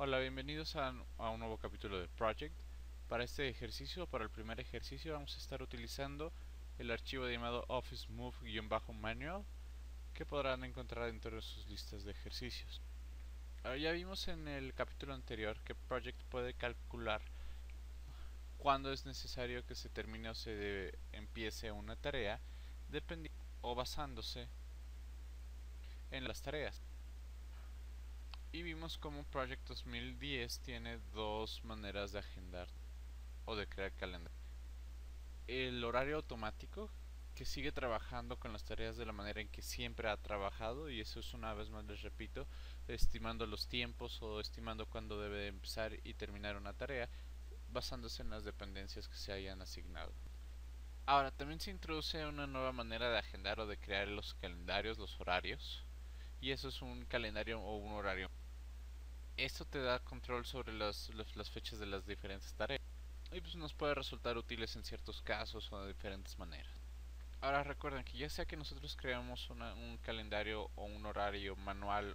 Hola, bienvenidos a un nuevo capítulo de Project. Para este ejercicio, para el primer ejercicio, vamos a estar utilizando el archivo llamado Office Move-Manual que podrán encontrar dentro de sus listas de ejercicios. Ya vimos en el capítulo anterior que Project puede calcular cuándo es necesario que se termine o se empiece una tarea, dependiendo o basándose en las tareas. Y vimos cómo Project 2010 tiene dos maneras de agendar o de crear calendario. El horario automático, que sigue trabajando con las tareas de la manera en que siempre ha trabajado, y eso es, una vez más les repito, estimando los tiempos o estimando cuándo debe empezar y terminar una tarea, basándose en las dependencias que se hayan asignado. Ahora, también se introduce una nueva manera de agendar o de crear los calendarios, los horarios, y eso es un calendario o un horario. Esto te da control sobre las fechas de las diferentes tareas y pues nos puede resultar útiles en ciertos casos o de diferentes maneras. Ahora recuerden que ya sea que nosotros creamos un calendario o un horario manual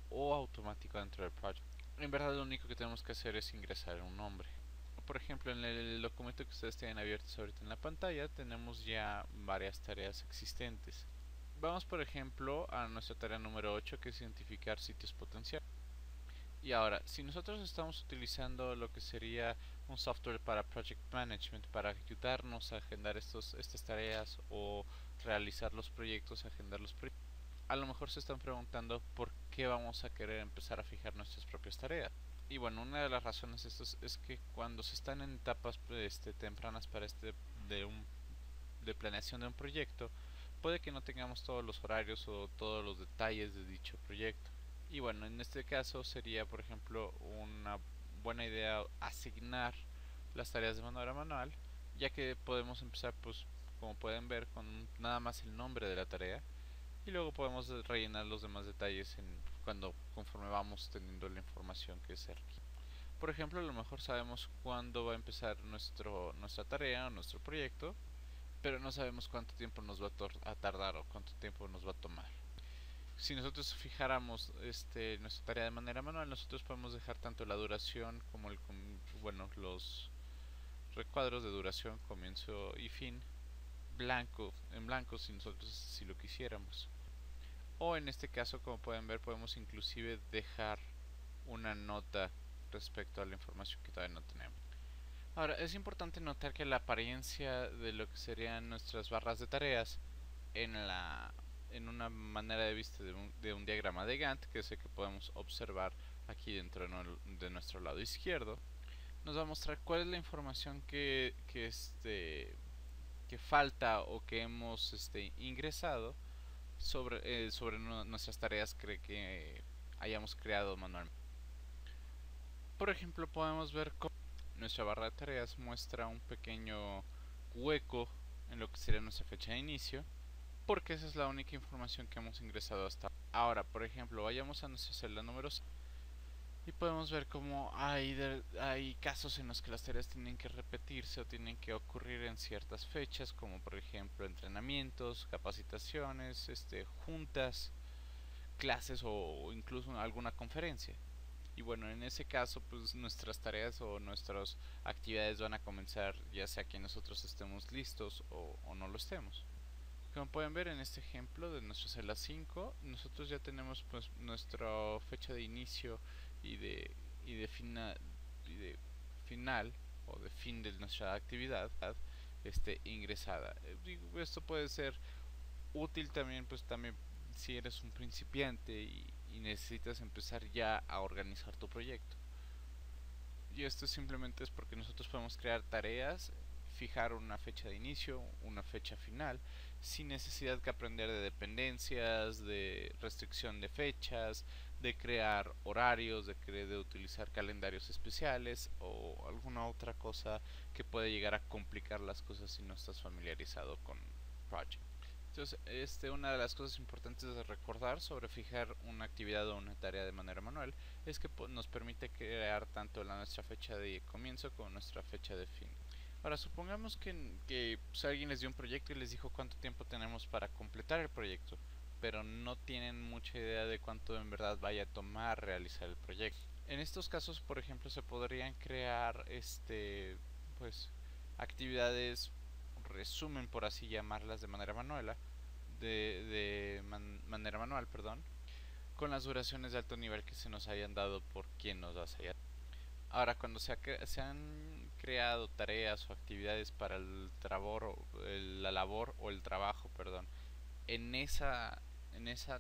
o automático dentro del project, en verdad lo único que tenemos que hacer es ingresar un nombre. Por ejemplo, en el documento que ustedes tienen abiertos ahorita en la pantalla tenemos ya varias tareas existentes. Vamos por ejemplo a nuestra tarea número 8, que es identificar sitios potenciales. Y ahora, si nosotros estamos utilizando lo que sería un software para project management, para ayudarnos a agendar estas tareas o realizar los proyectos, agendar los proyectos, a lo mejor se están preguntando por qué vamos a querer empezar a fijar nuestras propias tareas. Y bueno, una de las razones de esto es que cuando se están en etapas tempranas para de planeación de un proyecto, puede que no tengamos todos los horarios o todos los detalles de dicho proyecto. Y bueno, en este caso sería, por ejemplo, una buena idea asignar las tareas de manera manual, ya que podemos empezar, pues, como pueden ver, con nada más el nombre de la tarea y luego podemos rellenar los demás detalles conforme vamos teniendo la información que se requiere. Por ejemplo, a lo mejor sabemos cuándo va a empezar nuestra tarea o nuestro proyecto, pero no sabemos cuánto tiempo nos va a tardar o cuánto tiempo nos va a tomar. Si nosotros fijáramos nuestra tarea de manera manual, nosotros podemos dejar tanto la duración como los recuadros de duración, comienzo y fin en blanco si lo quisiéramos. O en este caso, como pueden ver, podemos inclusive dejar una nota respecto a la información que todavía no tenemos. Ahora, es importante notar que la apariencia de lo que serían nuestras barras de tareas en la en una manera de vista de un diagrama de Gantt, que es el que podemos observar aquí dentro de nuestro lado izquierdo, nos va a mostrar cuál es la información que falta o que hemos ingresado sobre nuestras tareas que hayamos creado manualmente. Por ejemplo, podemos ver cómo nuestra barra de tareas muestra un pequeño hueco en lo que sería nuestra fecha de inicio, porque esa es la única información que hemos ingresado hasta ahora. Por ejemplo, vayamos a nuestra celda número 6 y podemos ver cómo hay casos en los que las tareas tienen que repetirse o tienen que ocurrir en ciertas fechas, como por ejemplo entrenamientos, capacitaciones, juntas, clases o incluso alguna conferencia. Y bueno, en ese caso, pues nuestras tareas o nuestras actividades van a comenzar ya sea que nosotros estemos listos o no lo estemos. Como pueden ver en este ejemplo de nuestra celda 5, nosotros ya tenemos pues nuestra fecha de inicio y de, y de, fina, y de final o de fin de nuestra actividad ingresada. Esto puede ser útil también, pues también si eres un principiante y necesitas empezar ya a organizar tu proyecto. Y esto simplemente es porque nosotros podemos crear tareas, fijar una fecha de inicio, una fecha final, sin necesidad que aprender de dependencias, de restricción de fechas, de crear horarios, de utilizar calendarios especiales o alguna otra cosa que puede llegar a complicar las cosas si no estás familiarizado con Project. Entonces, una de las cosas importantes de recordar sobre fijar una actividad o una tarea de manera manual es que nos permite crear tanto nuestra fecha de comienzo como nuestra fecha de fin. Ahora, supongamos que pues, alguien les dio un proyecto y les dijo cuánto tiempo tenemos para completar el proyecto, pero no tienen mucha idea de cuánto en verdad vaya a tomar realizar el proyecto. En estos casos, por ejemplo, se podrían crear pues actividades resumen, por así llamarlas, de manera manual, manera manual, perdón, con las duraciones de alto nivel que se nos hayan dado por quien nos las haya. Ahora, cuando se han creado tareas o actividades para la labor o el trabajo, perdón, en esa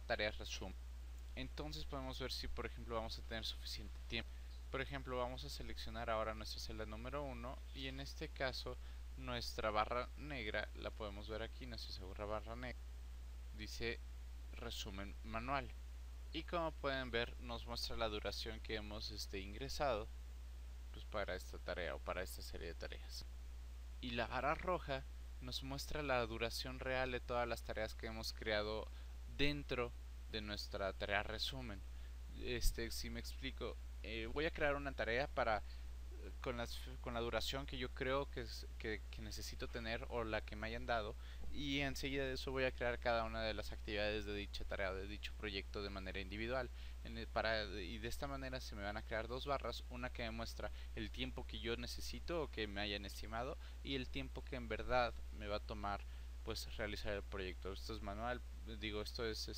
tarea resumen, entonces podemos ver si, por ejemplo, vamos a tener suficiente tiempo. Por ejemplo, vamos a seleccionar ahora nuestra celda número 1 y en este caso nuestra barra negra la podemos ver aquí, nuestra barra negra dice resumen manual. Y como pueden ver, nos muestra la duración que hemos ingresado pues, para esta tarea o para esta serie de tareas. Y la barra roja nos muestra la duración real de todas las tareas que hemos creado dentro de nuestra tarea resumen. Si me explico, voy a crear una tarea con la duración que yo creo que necesito tener o la que me hayan dado, y enseguida de eso voy a crear cada una de las actividades de dicha tarea o de dicho proyecto de manera individual. Y de esta manera se me van a crear dos barras, una que me muestra el tiempo que yo necesito o que me hayan estimado y el tiempo que en verdad me va a tomar pues realizar el proyecto. Esto es manual, digo, esto es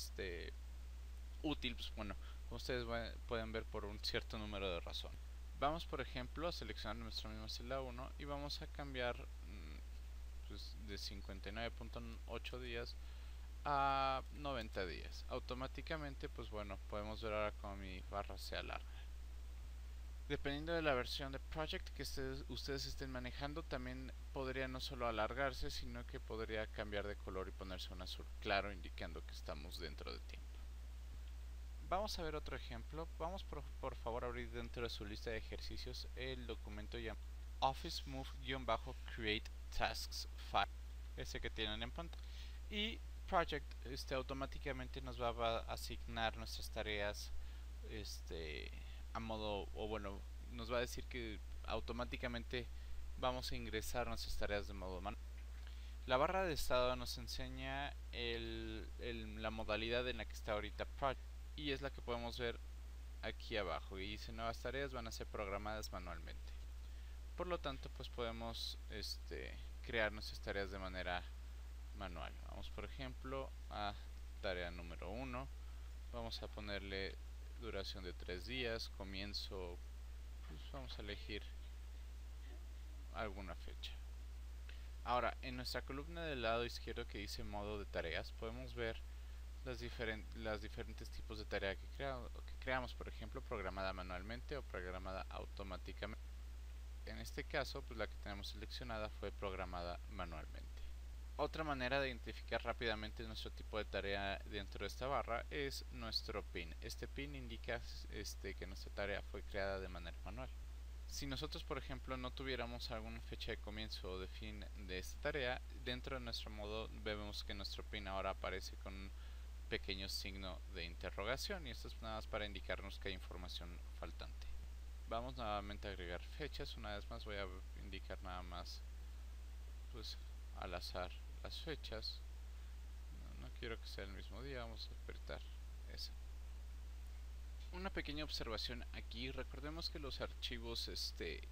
útil, pues bueno, como ustedes pueden ver por un cierto número de razones. Vamos por ejemplo a seleccionar nuestra misma celda 1 y vamos a cambiar pues, de 59.8 días a 90 días. Automáticamente pues bueno, podemos ver ahora cómo mi barra se alarga. Dependiendo de la versión de Project que ustedes estén manejando, también podría no solo alargarse, sino que podría cambiar de color y ponerse un azul claro, indicando que estamos dentro de tiempo. Vamos a ver otro ejemplo. Vamos por favor a abrir dentro de su lista de ejercicios el documento llamado Office Move-Create Tasks File, ese que tienen en pantalla. Y Project automáticamente nos va a asignar nuestras tareas a modo, o bueno, nos va a decir que automáticamente vamos a ingresar nuestras tareas de modo manual. La barra de estado nos enseña la modalidad en la que está ahorita Project y es la que podemos ver aquí abajo y dice nuevas tareas van a ser programadas manualmente. Por lo tanto, pues podemos crear nuestras tareas de manera manual. Vamos por ejemplo a tarea número 1. Vamos a ponerle duración de 3 días, comienzo, pues vamos a elegir alguna fecha. Ahora, en nuestra columna del lado izquierdo que dice modo de tareas, podemos ver los diferentes tipos de tarea que creamos, por ejemplo, programada manualmente o programada automáticamente. En este caso, pues la que tenemos seleccionada fue programada manualmente. Otra manera de identificar rápidamente nuestro tipo de tarea dentro de esta barra es nuestro pin. Este pin indica que nuestra tarea fue creada de manera manual. Si nosotros, por ejemplo, no tuviéramos alguna fecha de comienzo o de fin de esta tarea, dentro de nuestro modo vemos que nuestro pin ahora aparece con un pequeño signo de interrogación y esto es nada más para indicarnos que hay información faltante. Vamos nuevamente a agregar fechas. Una vez más voy a indicar nada más pues al azar las fechas. No quiero que sea el mismo día, vamos a apretar esa. Una pequeña observación aquí, recordemos que los archivos que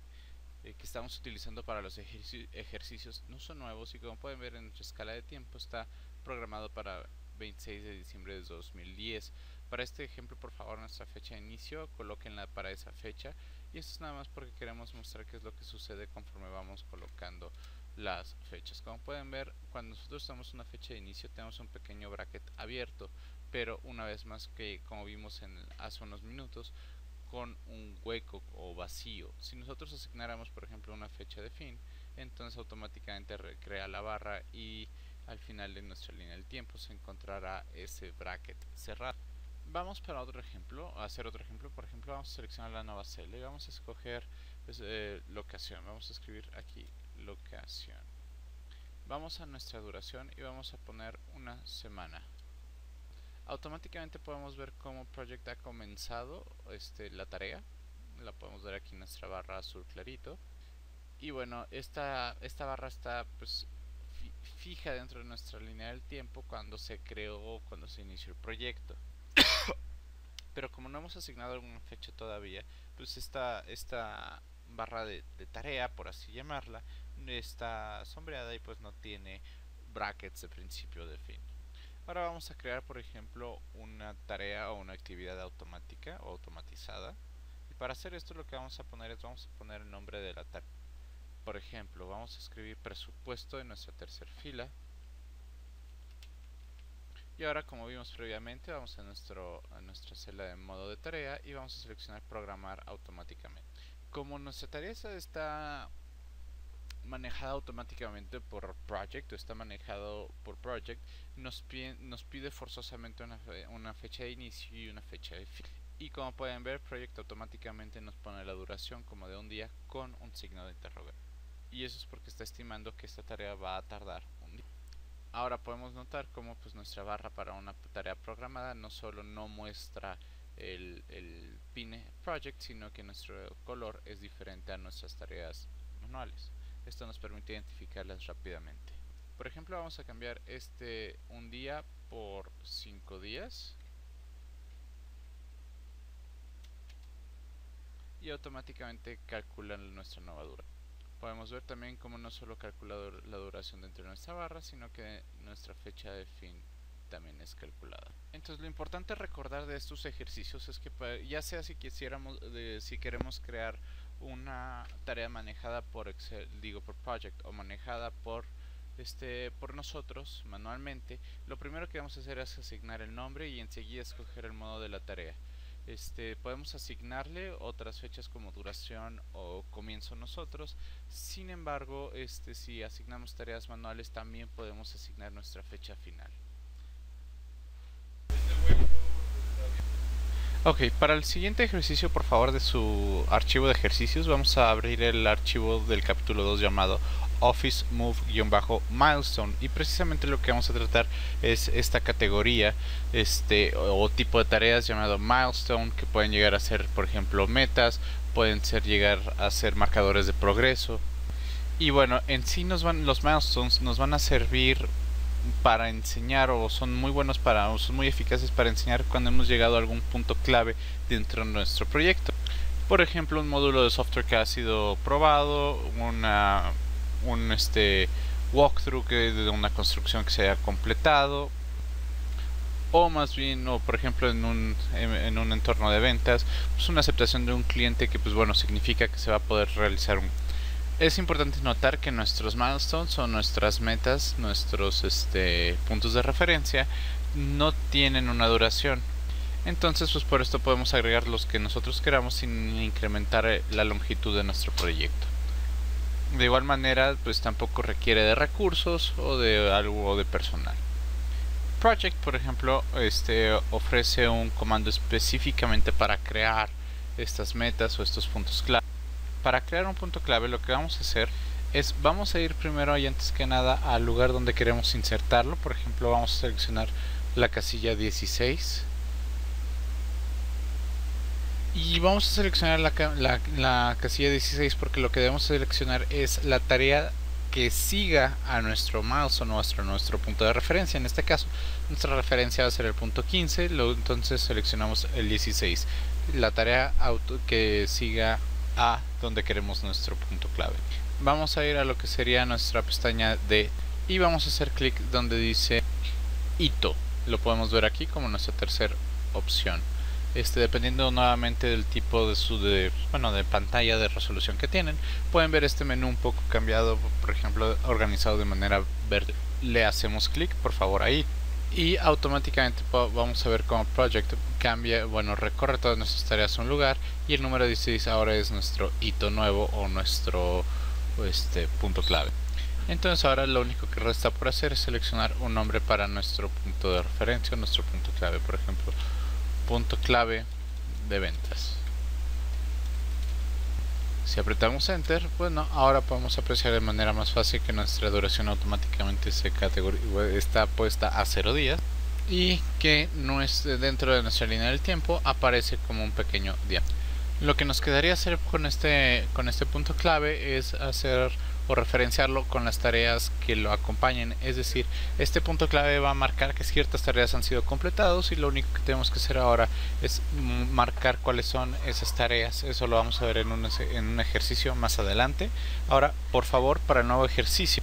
estamos utilizando para los ejercicios no son nuevos y como pueden ver en nuestra escala de tiempo está programado para 26 de diciembre de 2010. Para este ejemplo, por favor, nuestra fecha de inicio, colóquenla para esa fecha y esto es nada más porque queremos mostrar qué es lo que sucede conforme vamos colocando las fechas. Como pueden ver, cuando nosotros damos una fecha de inicio tenemos un pequeño bracket abierto, pero una vez más que como vimos hace unos minutos, con un hueco o vacío. Si nosotros asignáramos, por ejemplo, una fecha de fin, entonces automáticamente recrea la barra y al final de nuestra línea del tiempo se encontrará ese bracket cerrado. Vamos para otro ejemplo, a hacer otro ejemplo. Por ejemplo, vamos a seleccionar la nueva celda y vamos a escoger pues, locación. Vamos a escribir aquí locación. Vamos a nuestra duración y vamos a poner una semana. Automáticamente podemos ver cómo Project ha comenzado la tarea. La podemos ver aquí en nuestra barra azul clarito. Y bueno, esta barra está pues fija dentro de nuestra línea del tiempo cuando se creó, cuando se inició el proyecto. Pero como no hemos asignado alguna fecha todavía, pues esta barra de tarea, por así llamarla, está sombreada y pues no tiene brackets de principio o de fin. Ahora vamos a crear, por ejemplo, una tarea o una actividad automática o automatizada. Y para hacer esto lo que vamos a poner es, vamos a poner el nombre de la tarea. Por ejemplo, vamos a escribir presupuesto en nuestra tercera fila. Y ahora, como vimos previamente, vamos a nuestra celda de modo de tarea y vamos a seleccionar programar automáticamente. Como nuestra tarea está manejada automáticamente por project o está manejado por project, nos pide forzosamente una fecha de inicio y una fecha de fin. Y como pueden ver, project automáticamente nos pone la duración como de un día con un signo de interrogante. Y eso es porque está estimando que esta tarea va a tardar un día. Ahora podemos notar cómo pues nuestra barra para una tarea programada no solo no muestra el pin project, sino que nuestro color es diferente a nuestras tareas manuales. Esto nos permite identificarlas rápidamente. Por ejemplo, vamos a cambiar un día por 5 días. Y automáticamente calculan nuestra nueva duración. Podemos ver también cómo no solo calcula la duración dentro de nuestra barra, sino que nuestra fecha de fin también es calculada. Entonces lo importante recordar de estos ejercicios es que ya sea si queremos crear una tarea manejada por Excel, por Project, o manejada por nosotros manualmente, lo primero que vamos a hacer es asignar el nombre y enseguida escoger el modo de la tarea. Podemos asignarle otras fechas como duración o comienzo nosotros. Sin embargo, si asignamos tareas manuales, también podemos asignar nuestra fecha final. Ok, para el siguiente ejercicio, por favor, de su archivo de ejercicios, vamos a abrir el archivo del capítulo 2 llamado Office Move-Milestone, y precisamente lo que vamos a tratar es esta categoría o tipo de tareas llamado Milestone, que pueden llegar a ser, por ejemplo, metas, pueden llegar a ser marcadores de progreso. Y bueno, en sí los milestones nos van a servir para enseñar, o son muy eficaces para enseñar cuando hemos llegado a algún punto clave dentro de nuestro proyecto. Por ejemplo, un módulo de software que ha sido probado, un walkthrough de una construcción que se haya completado, o más bien, por ejemplo, en un entorno de ventas, pues una aceptación de un cliente que, pues bueno, significa que se va a poder realizar Es importante notar que nuestros milestones o nuestras metas, nuestros puntos de referencia, no tienen una duración. Entonces, pues por esto podemos agregar los que nosotros queramos sin incrementar la longitud de nuestro proyecto. De igual manera, pues tampoco requiere de recursos o de algo de personal. Project, por ejemplo, ofrece un comando específicamente para crear estas metas o estos puntos clave. Para crear un punto clave, lo que vamos a hacer es, vamos a ir primero y antes que nada al lugar donde queremos insertarlo. Por ejemplo, vamos a seleccionar la casilla 16 y vamos a seleccionar la casilla 16 porque lo que debemos seleccionar es la tarea que siga a nuestro milestone o nuestro punto de referencia. En este caso, nuestra referencia va a ser el punto 15, entonces seleccionamos el 16, la tarea que siga a donde queremos nuestro punto clave. Vamos a ir a lo que sería nuestra pestaña de y vamos a hacer clic donde dice hito. Lo podemos ver aquí como nuestra tercera opción. Dependiendo nuevamente del tipo de pantalla de resolución que tienen, pueden ver este menú un poco cambiado, por ejemplo, organizado de manera verde. Le hacemos clic, por favor, ahí, y automáticamente vamos a ver cómo Project recorre todas nuestras tareas a un lugar, y el número 16 ahora es nuestro hito nuevo o nuestro punto clave. Entonces ahora lo único que resta por hacer es seleccionar un nombre para nuestro punto de referencia o nuestro punto clave. Por ejemplo, punto clave de ventas. Si apretamos Enter, bueno, ahora podemos apreciar de manera más fácil que nuestra duración automáticamente está puesta a 0 días y que dentro de nuestra línea del tiempo aparece como un pequeño diagrama. Lo que nos quedaría hacer con este punto clave es hacer o referenciarlo con las tareas que lo acompañen. Es decir, este punto clave va a marcar que ciertas tareas han sido completadas y lo único que tenemos que hacer ahora es marcar cuáles son esas tareas. Eso lo vamos a ver en un ejercicio más adelante. Ahora, por favor, para el nuevo ejercicio,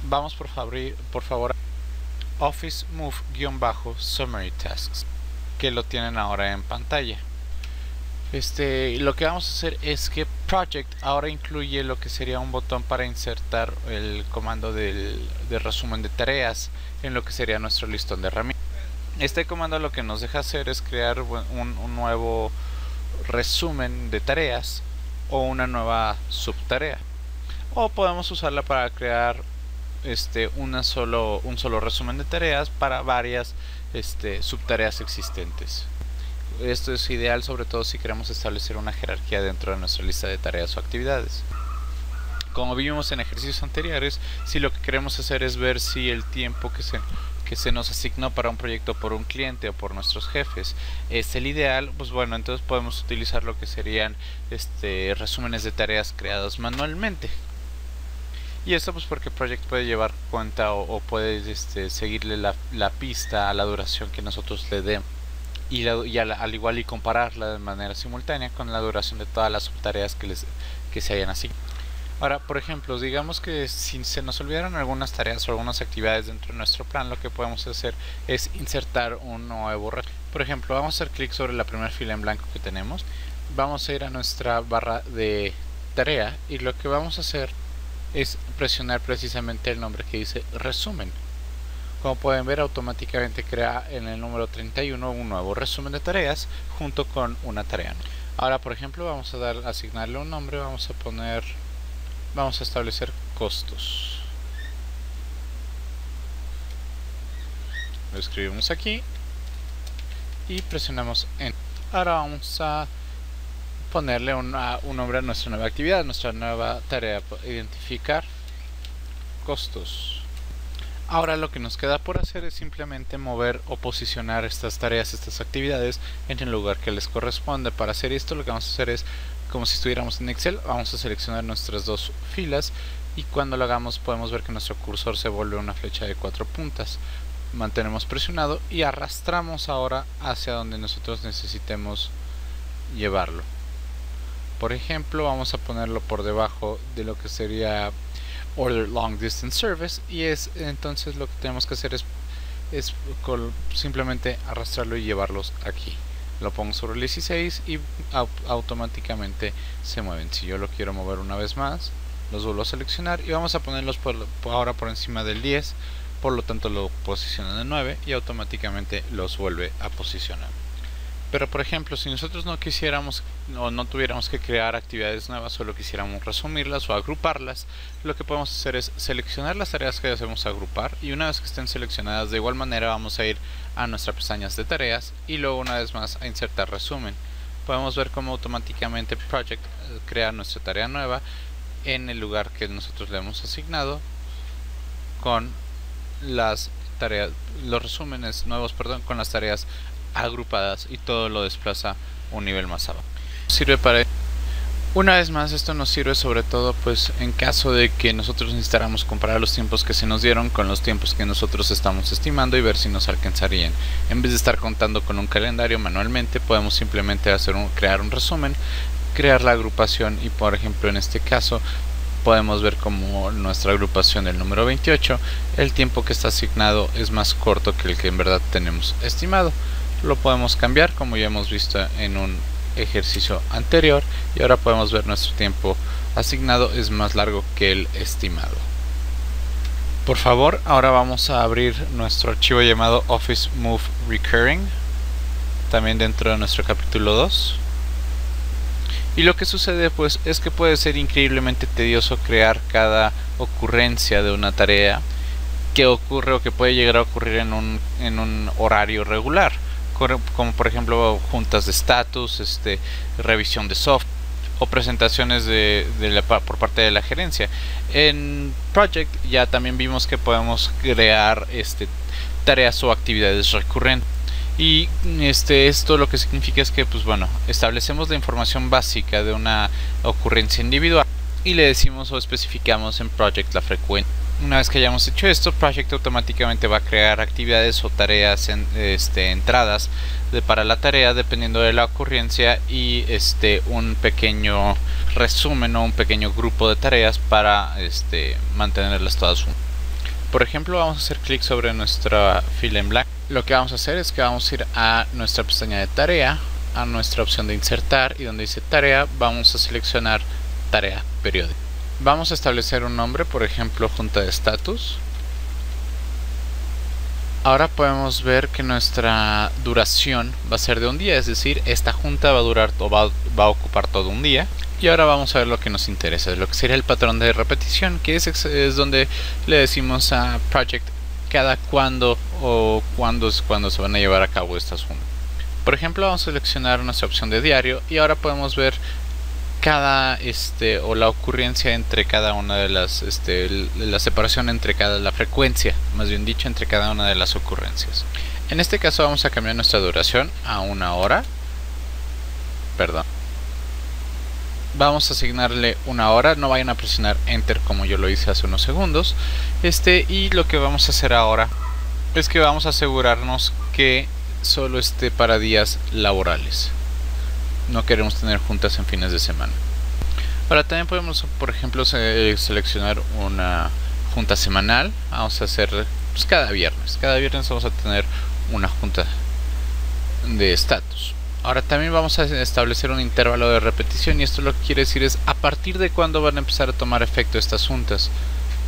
vamos por favor a Office Move-Summary Tasks, que lo tienen ahora en pantalla. Lo que vamos a hacer es que Project ahora incluye lo que sería un botón para insertar el comando de resumen de tareas en lo que sería nuestro listón de herramientas. Este comando lo que nos deja hacer es crear un nuevo resumen de tareas o una nueva subtarea, o podemos usarla para crear un solo resumen de tareas para varias subtareas existentes. Esto es ideal sobre todo si queremos establecer una jerarquía dentro de nuestra lista de tareas o actividades. Como vimos en ejercicios anteriores, si lo que queremos hacer es ver si el tiempo que se nos asignó para un proyecto por un cliente o por nuestros jefes es el ideal, pues bueno, entonces podemos utilizar lo que serían resúmenes de tareas creadas manualmente. Y esto pues porque Project puede llevar cuenta o puede seguirle la pista a la duración que nosotros le demos. Al igual y compararla de manera simultánea con la duración de todas las subtareas que se hayan asignado. Ahora, por ejemplo, digamos que si se nos olvidaron algunas tareas o algunas actividades dentro de nuestro plan, lo que podemos hacer es insertar un nuevo resumen. Por ejemplo, vamos a hacer clic sobre la primera fila en blanco que tenemos. Vamos a ir a nuestra barra de tarea y lo que vamos a hacer es presionar precisamente el nombre que dice resumen. Como pueden ver, automáticamente crea en el número 31 un nuevo resumen de tareas junto con una tarea. Ahora, por ejemplo, vamos a asignarle un nombre. Vamos a establecer costos. Lo escribimos aquí y presionamos Enter. Ahora vamos a ponerle un nombre a nuestra nueva actividad, nuestra nueva tarea: identificar costos. Ahora lo que nos queda por hacer es simplemente mover o posicionar estas tareas, estas actividades en el lugar que les corresponde. Para hacer esto lo que vamos a hacer es, como si estuviéramos en Excel, vamos a seleccionar nuestras dos filas y cuando lo hagamos podemos ver que nuestro cursor se vuelve una flecha de 4 puntas. Mantenemos presionado y arrastramos ahora hacia donde nosotros necesitemos llevarlo. Por ejemplo, vamos a ponerlo por debajo de lo que sería Order Long Distance Service, y entonces lo que tenemos que hacer es simplemente arrastrarlo y llevarlos aquí. Lo pongo sobre el 16 y automáticamente se mueven. Si yo lo quiero mover una vez más, los vuelvo a seleccionar y vamos a ponerlos ahora por encima del 10, por lo tanto lo posiciona en el 9 y automáticamente los vuelve a posicionar. Pero por ejemplo, si nosotros no quisiéramos o no tuviéramos que crear actividades nuevas, solo quisiéramos resumirlas o agruparlas, lo que podemos hacer es seleccionar las tareas que deseamos agrupar y una vez que estén seleccionadas, de igual manera vamos a ir a nuestras pestañas de tareas y luego una vez más a insertar resumen. Podemos ver cómo automáticamente Project crea nuestra tarea nueva en el lugar que nosotros le hemos asignado con los resúmenes nuevos, con las tareas agrupadas, y todo lo desplaza un nivel más abajo. Una vez más, esto nos sirve sobre todo pues en caso de que nosotros necesitáramos comparar los tiempos que se nos dieron con los tiempos que nosotros estamos estimando y ver si nos alcanzarían. En vez de estar contando con un calendario manualmente, podemos simplemente crear un resumen, crear la agrupación y por ejemplo en este caso podemos ver como nuestra agrupación del número 28, el tiempo que está asignado es más corto que el que en verdad tenemos estimado. Lo podemos cambiar como ya hemos visto en un ejercicio anterior y ahora podemos ver nuestro tiempo asignado es más largo que el estimado. Por favor, ahora vamos a abrir nuestro archivo llamado Office Move Recurring, también dentro de nuestro capítulo 2. Y lo que sucede pues es que puede ser increíblemente tedioso crear cada ocurrencia de una tarea que ocurre o que puede llegar a ocurrir en un horario regular, como por ejemplo juntas de estatus, revisión de software o presentaciones por parte de la gerencia. En Project ya también vimos que podemos crear tareas o actividades recurrentes. Y esto lo que significa es que pues bueno, establecemos la información básica de una ocurrencia individual y le decimos o especificamos en Project la frecuencia. Una vez que hayamos hecho esto, Project automáticamente va a crear actividades o tareas, entradas para la tarea dependiendo de la ocurrencia y un pequeño resumen o un pequeño grupo de tareas para mantenerlas todas juntas. Por ejemplo, vamos a hacer clic sobre nuestra fila en blanco. Lo que vamos a hacer es que vamos a ir a nuestra pestaña de tarea, a nuestra opción de insertar, y donde dice tarea vamos a seleccionar tarea periódica. Vamos a establecer un nombre, por ejemplo junta de estatus. Ahora podemos ver que nuestra duración va a ser de un día, es decir, esta junta va a durar o va a ocupar todo un día. Y ahora vamos a ver lo que nos interesa, lo que sería el patrón de repetición, que es donde le decimos a Project cada cuándo o cuándo se van a llevar a cabo estas juntas. Por ejemplo, vamos a seleccionar nuestra opción de diario y ahora podemos ver cada o la ocurrencia entre cada una de las la separación entre la frecuencia, más bien dicho, entre cada una de las ocurrencias. En este caso vamos a cambiar nuestra duración a una hora. Vamos a asignarle una hora, no vayan a presionar enter como yo lo hice hace unos segundos. Y lo que vamos a hacer ahora es que vamos a asegurarnos que solo esté para días laborales. No queremos tener juntas en fines de semana. Ahora también podemos, por ejemplo, seleccionar una junta semanal. Vamos a hacer pues, cada viernes. Cada viernes vamos a tener una junta de estatus. Ahora también vamos a establecer un intervalo de repetición, y esto lo que quiere decir es a partir de cuándo van a empezar a tomar efecto estas juntas.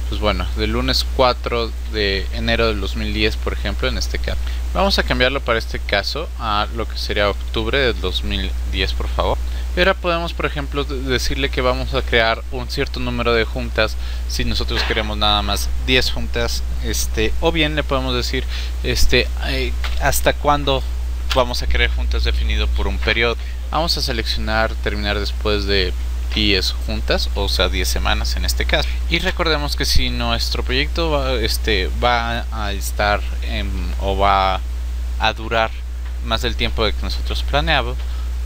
Pues bueno, del lunes 4 de enero del 2010, por ejemplo, en este caso. Vamos a cambiarlo para este caso a lo que sería octubre del 2010, por favor. Y ahora podemos, por ejemplo, decirle que vamos a crear un cierto número de juntas si nosotros queremos nada más 10 juntas, o bien le podemos decir hasta cuándo vamos a crear juntas definido por un periodo. Vamos a seleccionar terminar después de 10 juntas, o sea 10 semanas en este caso. Y recordemos que si nuestro proyecto va a estar o va a durar más del tiempo de que nosotros planeamos,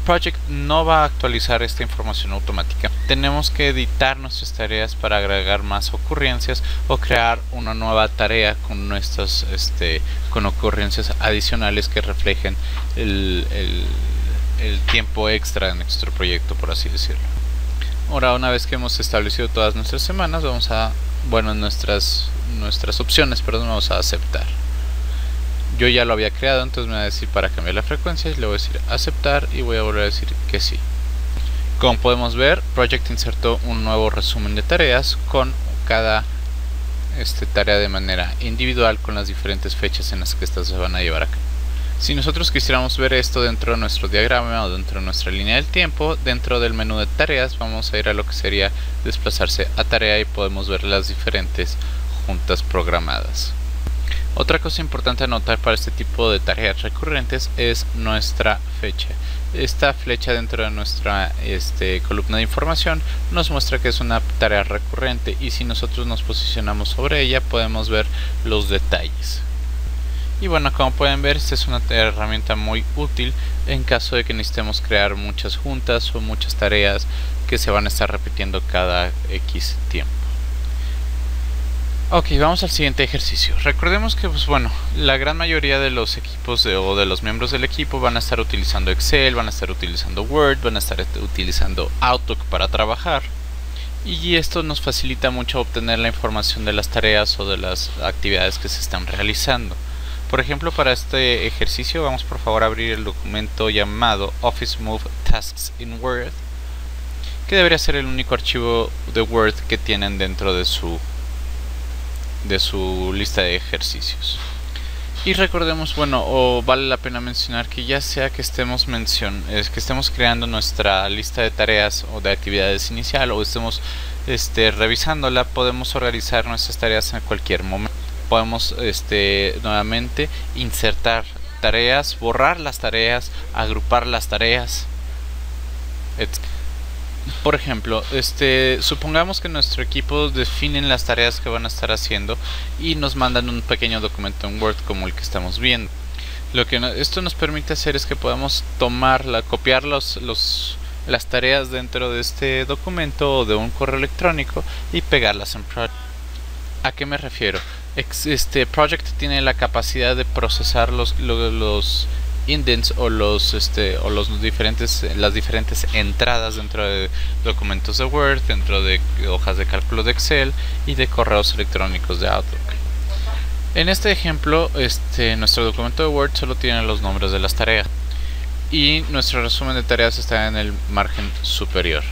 Project no va a actualizar esta información automática. Tenemos que editar nuestras tareas para agregar más ocurrencias o crear una nueva tarea con nuestras con ocurrencias adicionales que reflejen el tiempo extra de nuestro proyecto, por así decirlo. Ahora, una vez que hemos establecido todas nuestras semanas, vamos a, nuestras opciones, vamos a aceptar. Yo ya lo había creado, entonces me va a decir para cambiar la frecuencia y le voy a decir aceptar y voy a volver a decir que sí. Como podemos ver, Project insertó un nuevo resumen de tareas con cada tarea de manera individual con las diferentes fechas en las que estas se van a llevar a cabo. Si nosotros quisiéramos ver esto dentro de nuestro diagrama o dentro de nuestra línea del tiempo, dentro del menú de tareas vamos a ir a lo que sería desplazarse a tarea y podemos ver las diferentes juntas programadas. Otra cosa importante a notar para este tipo de tareas recurrentes es nuestra fecha. Esta flecha dentro de nuestra columna de información nos muestra que es una tarea recurrente, y si nosotros nos posicionamos sobre ella podemos ver los detalles. Y bueno, como pueden ver, esta es una herramienta muy útil en caso de que necesitemos crear muchas juntas o muchas tareas que se van a estar repitiendo cada X tiempo. Ok, vamos al siguiente ejercicio. Recordemos que la gran mayoría de los equipos o de los miembros del equipo van a estar utilizando Excel, van a estar utilizando Word, van a estar utilizando Outlook para trabajar, y esto nos facilita mucho obtener la información de las tareas o de las actividades que se están realizando. Por ejemplo, para este ejercicio vamos por favor a abrir el documento llamado Office Move Tasks in Word, que debería ser el único archivo de Word que tienen dentro de su lista de ejercicios. Y recordemos, vale la pena mencionar que ya sea que estemos creando nuestra lista de tareas o de actividades inicial, o estemos revisándola, podemos organizar nuestras tareas en cualquier momento. Podemos nuevamente insertar tareas, borrar las tareas, agrupar las tareas, etc. Por ejemplo, supongamos que nuestro equipo definen las tareas que van a estar haciendo y nos mandan un pequeño documento en Word como el que estamos viendo. Lo que esto nos permite hacer es que podamos copiar las tareas dentro de este documento o de un correo electrónico y pegarlas en Project. ¿A qué me refiero? Este Project tiene la capacidad de procesar los indents o las diferentes entradas dentro de documentos de Word, dentro de hojas de cálculo de Excel y de correos electrónicos de Outlook. En este ejemplo, nuestro documento de Word solo tiene los nombres de las tareas y nuestro resumen de tareas está en el margen superior.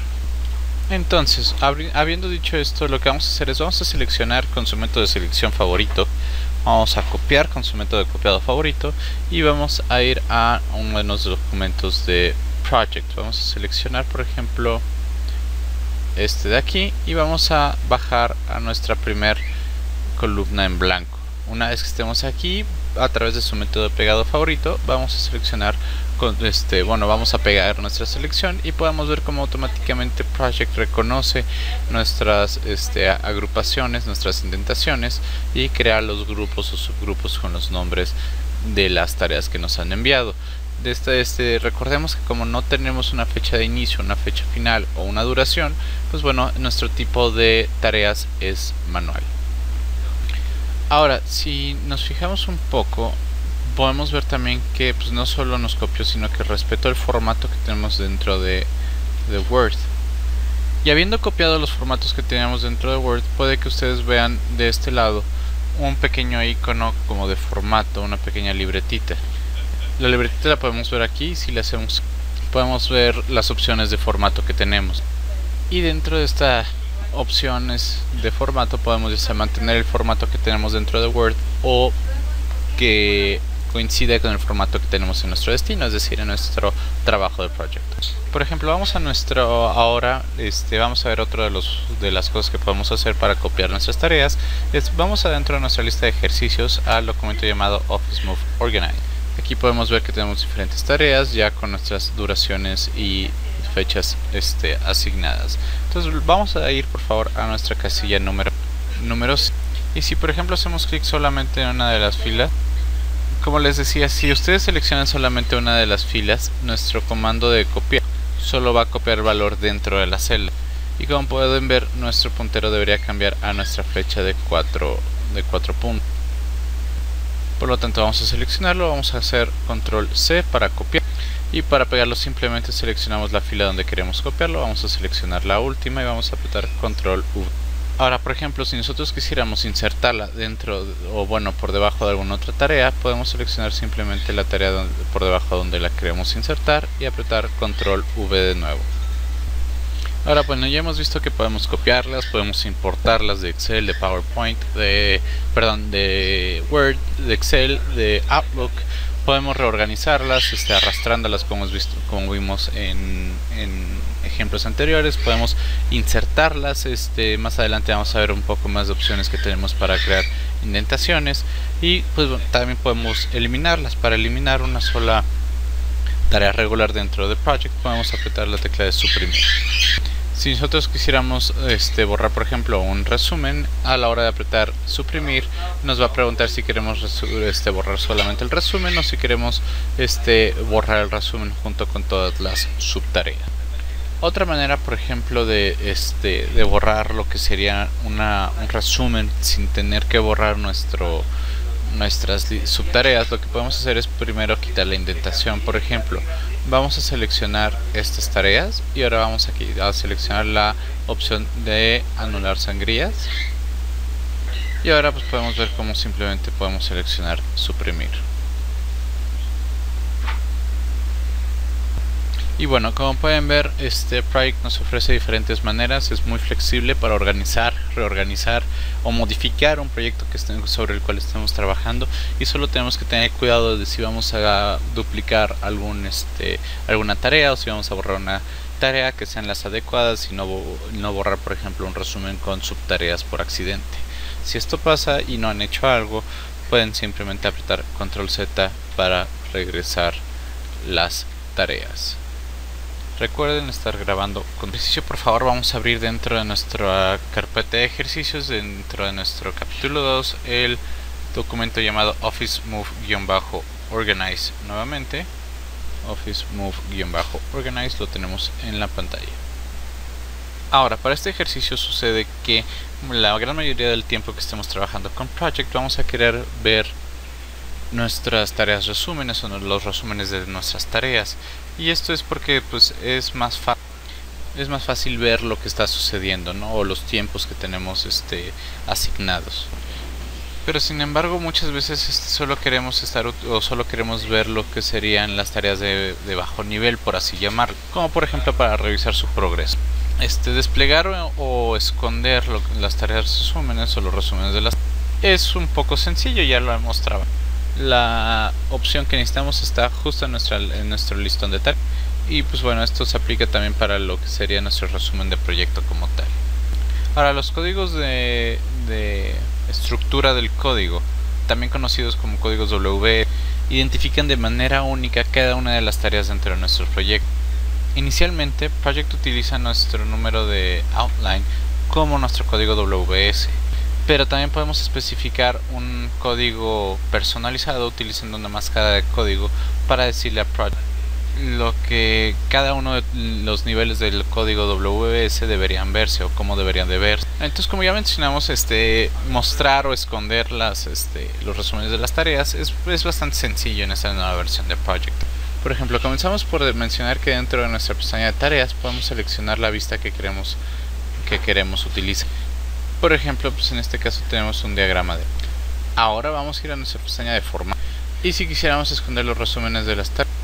Entonces, habiendo dicho esto, lo que vamos a hacer es vamos a seleccionar con su método de selección favorito, vamos a copiar con su método de copiado favorito y vamos a ir a uno de los documentos de Project. Vamos a seleccionar, por ejemplo, este de aquí y vamos a bajar a nuestra primer columna en blanco. Una vez que estemos aquí, a través de su método de pegado favorito, vamos a seleccionar vamos a pegar nuestra selección y podemos ver cómo automáticamente Project reconoce nuestras agrupaciones, nuestras indentaciones y crea los grupos o subgrupos con los nombres de las tareas que nos han enviado. Recordemos que como no tenemos una fecha de inicio, una fecha final o una duración, pues bueno, nuestro tipo de tareas es manual. Ahora, si nos fijamos un poco, podemos ver también que pues, no solo nos copió, sino que respetó el formato que tenemos dentro de Word. Y habiendo copiado los formatos que teníamos dentro de Word, puede que ustedes vean de este lado un pequeño icono como de formato, una pequeña libretita. La libretita la podemos ver aquí. Si le hacemos, podemos ver las opciones de formato que tenemos. Y dentro de estas opciones de formato podemos ya sea mantener el formato que tenemos dentro de Word o que coincide con el formato que tenemos en nuestro destino, es decir, en nuestro trabajo de proyecto. Por ejemplo, vamos a vamos a ver otro de las cosas que podemos hacer para copiar nuestras tareas. Vamos adentro de nuestra lista de ejercicios al documento llamado Office Move Organize. Aquí podemos ver que tenemos diferentes tareas ya con nuestras duraciones y fechas asignadas. Entonces vamos a ir por favor a nuestra casilla números, y si por ejemplo hacemos clic solamente en una de las filas, como les decía, si ustedes seleccionan solamente una de las filas, nuestro comando de copiar solo va a copiar el valor dentro de la celda. Y como pueden ver, nuestro puntero debería cambiar a nuestra flecha de 4 puntos. Por lo tanto, vamos a seleccionarlo, vamos a hacer control C para copiar. Y para pegarlo simplemente seleccionamos la fila donde queremos copiarlo, vamos a seleccionar la última y vamos a apretar control V. Ahora, por ejemplo, si nosotros quisiéramos insertarla dentro o bueno por debajo de alguna otra tarea, podemos seleccionar simplemente la tarea por debajo donde la queremos insertar y apretar control V de nuevo. Ahora, bueno, ya hemos visto que podemos copiarlas, podemos importarlas de Excel, de PowerPoint, de Word, de Excel, de Outlook. Podemos reorganizarlas, arrastrándolas como vimos en ejemplos anteriores. Podemos insertarlas, más adelante vamos a ver un poco más de opciones que tenemos para crear indentaciones. Y pues bueno, también podemos eliminarlas. Para eliminar una sola tarea regular dentro de Project podemos apretar la tecla de suprimir. Si nosotros quisiéramos borrar por ejemplo un resumen, a la hora de apretar suprimir nos va a preguntar si queremos borrar solamente el resumen o si queremos borrar el resumen junto con todas las subtareas. Otra manera, por ejemplo, de borrar lo que sería un resumen sin tener que borrar nuestras subtareas, lo que podemos hacer es primero quitar la indentación. Por ejemplo, vamos a seleccionar estas tareas y ahora vamos aquí a seleccionar la opción de anular sangrías, y ahora pues podemos ver cómo simplemente podemos seleccionar suprimir. Y bueno, como pueden ver, Project nos ofrece diferentes maneras, es muy flexible para organizar, reorganizar o modificar un proyecto sobre el cual estemos trabajando, y solo tenemos que tener cuidado de si vamos a duplicar alguna tarea o si vamos a borrar una tarea, que sean las adecuadas y no borrar por ejemplo un resumen con subtareas por accidente. Si esto pasa y no han hecho algo, pueden simplemente apretar control Z para regresar las tareas. Recuerden estar grabando con ejercicio. Por favor, vamos a abrir dentro de nuestra carpeta de ejercicios, dentro de nuestro capítulo 2, el documento llamado Office Move-Organize nuevamente. Office Move-Organize lo tenemos en la pantalla. Ahora, para este ejercicio sucede que la gran mayoría del tiempo que estemos trabajando con Project vamos a querer ver nuestras tareas resúmenes o los resúmenes de nuestras tareas, y esto es porque pues es más fácil ver lo que está sucediendo, ¿no? O los tiempos que tenemos asignados. Pero sin embargo muchas veces solo queremos ver lo que serían las tareas de bajo nivel, por así llamarlo, como por ejemplo para revisar su progreso. Desplegar o esconder las tareas resúmenes o los resúmenes de las es un poco sencillo, ya lo he mostrado. La opción que necesitamos está justo en nuestro listón de tareas, y pues bueno, esto se aplica también para lo que sería nuestro resumen de proyecto como tal. Ahora, los códigos de estructura del código, también conocidos como códigos W, identifican de manera única cada una de las tareas dentro de nuestro proyecto. Inicialmente, Project utiliza nuestro número de outline como nuestro código WS, pero también podemos especificar un código personalizado utilizando una máscara de código para decirle a Project lo que cada uno de los niveles del código WS deberían verse o cómo deberían de verse. Entonces, como ya mencionamos, mostrar o esconder los resúmenes de las tareas es bastante sencillo en esta nueva versión de Project. Por ejemplo, comenzamos por mencionar que dentro de nuestra pestaña de tareas podemos seleccionar la vista que queremos utilizar. Por ejemplo, pues en este caso tenemos un diagrama de... Ahora vamos a ir a nuestra pestaña de formato, y si quisiéramos esconder los resúmenes de las tareas,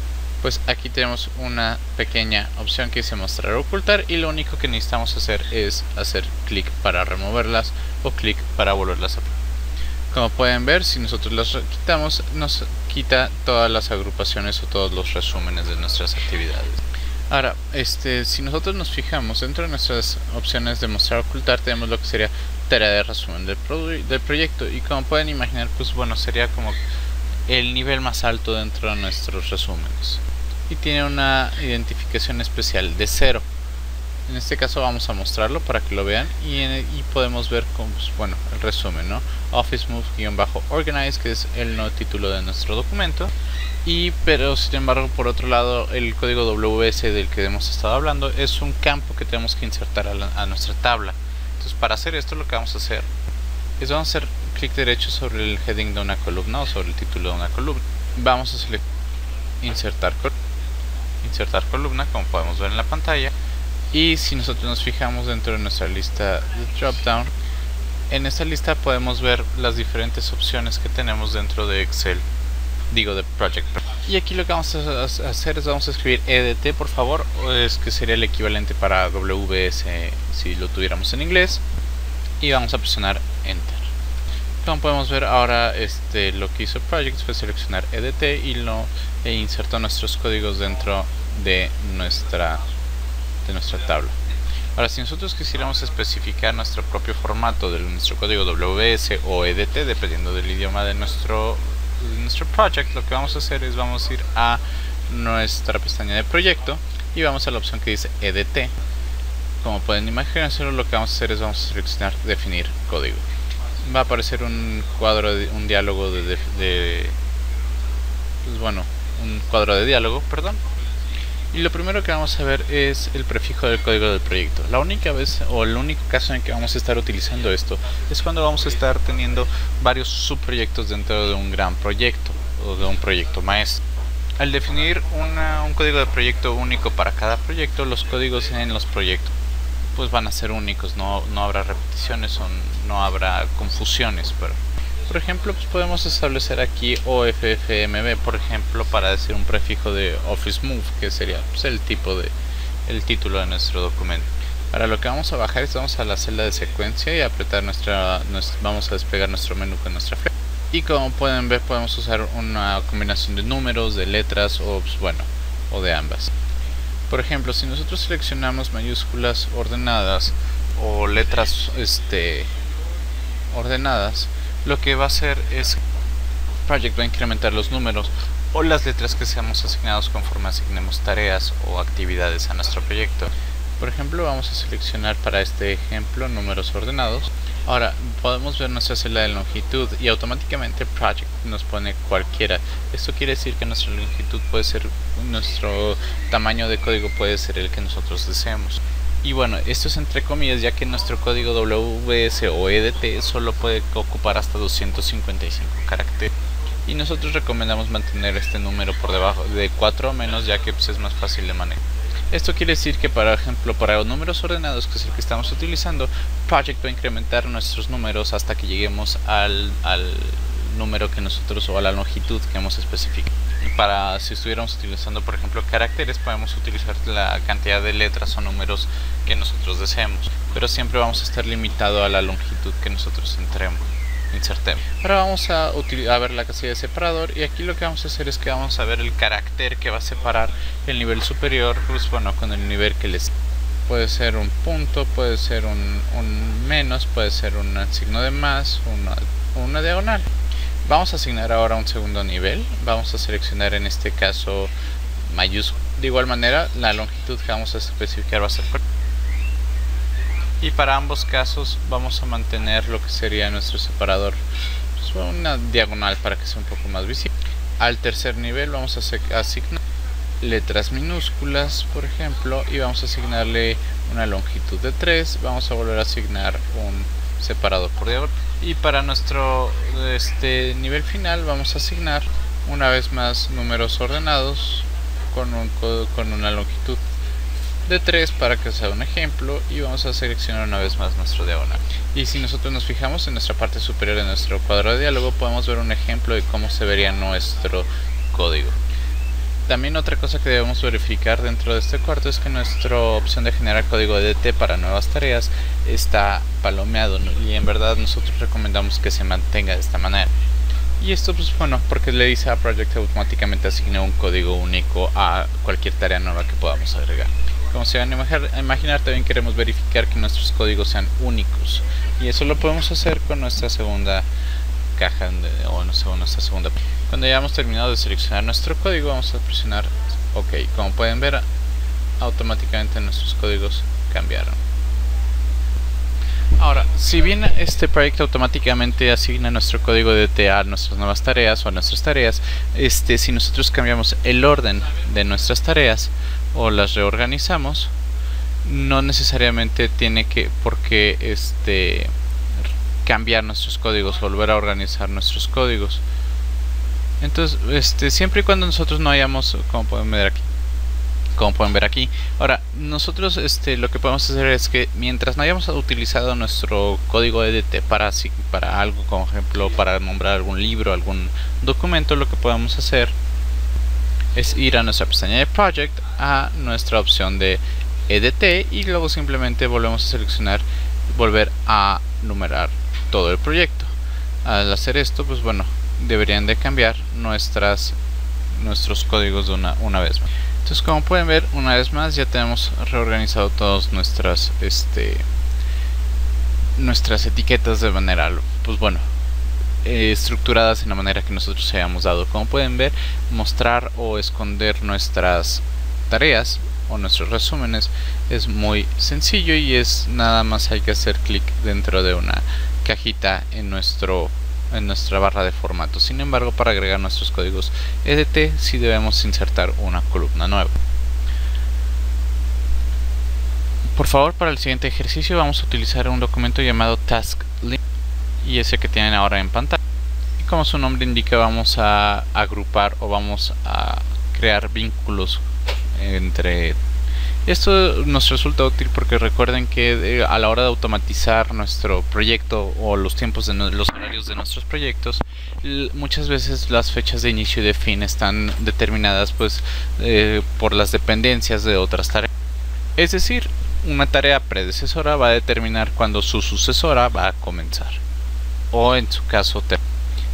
pues aquí tenemos una pequeña opción que dice mostrar o ocultar, y lo único que necesitamos hacer es hacer clic para removerlas o clic para volverlas a poner. Como pueden ver, si nosotros las quitamos, nos quita todas las agrupaciones o todos los resúmenes de nuestras actividades. Ahora, si nosotros nos fijamos dentro de nuestras opciones de mostrar o ocultar, tenemos lo que sería tarea de resumen del proyecto, y como pueden imaginar, pues bueno, sería como el nivel más alto dentro de nuestros resúmenes, y tiene una identificación especial de 0. En este caso vamos a mostrarlo para que lo vean, y podemos ver como, pues, bueno, el resumen, ¿no? Office Move-Organize, que es el nuevo título de nuestro documento, pero sin embargo, por otro lado, el código WS del que hemos estado hablando es un campo que tenemos que insertar a nuestra tabla. Entonces, para hacer esto, lo que vamos a hacer es vamos a hacer clic derecho sobre el heading de una columna o sobre el título de una columna. Vamos a seleccionar insertar columna, como podemos ver en la pantalla. Y si nosotros nos fijamos dentro de nuestra lista de dropdown, en esta lista podemos ver las diferentes opciones que tenemos dentro de Excel, de Project. Y aquí lo que vamos a hacer es vamos a escribir EDT, por favor, que sería el equivalente para WS si lo tuviéramos en inglés, y vamos a presionar Enter. Como podemos ver ahora, lo que hizo Project fue seleccionar EDT e insertó nuestros códigos dentro de nuestra tabla. Ahora, si nosotros quisiéramos especificar nuestro propio formato de nuestro código WS o EDT, dependiendo del idioma de nuestro project, lo que vamos a hacer es vamos a ir a nuestra pestaña de proyecto y vamos a la opción que dice EDT. Como pueden imaginárselo, lo que vamos a hacer es vamos a seleccionar definir código. Va a aparecer un diálogo un cuadro de diálogo, perdón. Y lo primero que vamos a ver es el prefijo del código del proyecto. La única vez o el único caso en que vamos a estar utilizando esto es cuando vamos a estar teniendo varios subproyectos dentro de un gran proyecto o de un proyecto maestro. Al definir un código de proyecto único para cada proyecto, los códigos en los proyectos pues van a ser únicos, no habrá repeticiones o no habrá confusiones. Pero, por ejemplo, pues podemos establecer aquí OFFMB, por ejemplo, para decir un prefijo de Office Move, que sería pues, el título de nuestro documento. Ahora lo que vamos a bajar es vamos a la celda de secuencia y apretar vamos a desplegar nuestro menú con nuestra flecha. Y como pueden ver, podemos usar una combinación de números, de letras o de ambas. Por ejemplo, si nosotros seleccionamos mayúsculas ordenadas o letras ordenadas, lo que va a hacer es Project va a incrementar los números o las letras que seamos asignados conforme asignemos tareas o actividades a nuestro proyecto. Por ejemplo, vamos a seleccionar para este ejemplo números ordenados. Ahora podemos ver nuestra celda de longitud y automáticamente Project nos pone cualquiera. Esto quiere decir que nuestra longitud puede ser, nuestro tamaño de código puede ser el que nosotros deseemos. Y bueno, esto es entre comillas, ya que nuestro código WS o EDT solo puede ocupar hasta 255 caracteres. Y nosotros recomendamos mantener este número por debajo de 4 o menos, ya que pues, es más fácil de manejar. Esto quiere decir que, por ejemplo, para los números ordenados, que es el que estamos utilizando, Project va a incrementar nuestros números hasta que lleguemos al número que nosotros, o a la longitud que hemos especificado. Para si estuviéramos utilizando, por ejemplo, caracteres, podemos utilizar la cantidad de letras o números que nosotros deseemos, pero siempre vamos a estar limitado a la longitud que nosotros insertemos. Ahora vamos a ver la casilla de separador, y aquí lo que vamos a hacer es que vamos a ver el carácter que va a separar el nivel superior, pues bueno, con el nivel que les puede ser un punto, puede ser un menos, puede ser un signo de más, una diagonal. Vamos a asignar ahora un segundo nivel. Vamos a seleccionar en este caso mayúscula. De igual manera, la longitud que vamos a especificar va a ser correcta. Y para ambos casos vamos a mantener lo que sería nuestro separador, pues una diagonal para que sea un poco más visible. Al tercer nivel vamos a asignar letras minúsculas, por ejemplo, y vamos a asignarle una longitud de 3. Vamos a volver a asignar un separador por diagonal. Y para nuestro nivel final vamos a asignar una vez más números ordenados con una longitud de 3 para que sea un ejemplo, y vamos a seleccionar una vez más nuestro diagonal. Y si nosotros nos fijamos en nuestra parte superior de nuestro cuadro de diálogo, podemos ver un ejemplo de cómo se vería nuestro código. También otra cosa que debemos verificar dentro de este cuarto es que nuestra opción de generar código EDT para nuevas tareas está palomeado, ¿no? Y en verdad nosotros recomendamos que se mantenga de esta manera. Y esto pues bueno, porque le dice a Project que automáticamente asigne un código único a cualquier tarea nueva que podamos agregar. Como se van a imaginar, también queremos verificar que nuestros códigos sean únicos, y eso lo podemos hacer con nuestra segunda caja o nuestra segunda. Cuando ya hemos terminado de seleccionar nuestro código, vamos a presionar OK. Como pueden ver, automáticamente nuestros códigos cambiaron. Ahora, si bien este proyecto automáticamente asigna nuestro código EDT a nuestras nuevas tareas o a nuestras tareas, si nosotros cambiamos el orden de nuestras tareas o las reorganizamos, no necesariamente tiene por qué cambiar nuestros códigos, volver a organizar nuestros códigos. Entonces, siempre y cuando nosotros no hayamos, como pueden ver aquí, ahora nosotros lo que podemos hacer es que mientras no hayamos utilizado nuestro código EDT para algo, como ejemplo para nombrar algún libro, algún documento, lo que podemos hacer es ir a nuestra pestaña de Project, a nuestra opción de EDT, y luego simplemente volvemos a seleccionar volver a numerar todo el proyecto. Al hacer esto, pues bueno, deberían de cambiar nuestros códigos de una vez más. Entonces, como pueden ver, una vez más ya tenemos reorganizado todas nuestras etiquetas de manera, pues bueno, estructuradas en la manera que nosotros hayamos dado. Como pueden ver, mostrar o esconder nuestras tareas o nuestros resúmenes es muy sencillo, y es nada más hay que hacer clic dentro de una cajita en nuestra barra de formato. Sin embargo, para agregar nuestros códigos EDT sí debemos insertar una columna nueva. Por favor, para el siguiente ejercicio vamos a utilizar un documento llamado Task Link, y ese que tienen ahora en pantalla. Y como su nombre indica, vamos a agrupar o vamos a crear vínculos entre. Esto nos resulta útil porque recuerden que a la hora de automatizar nuestro proyecto o los tiempos de los horarios de nuestros proyectos, muchas veces las fechas de inicio y de fin están determinadas pues por las dependencias de otras tareas. Es decir, una tarea predecesora va a determinar cuando su sucesora va a comenzar, o en su caso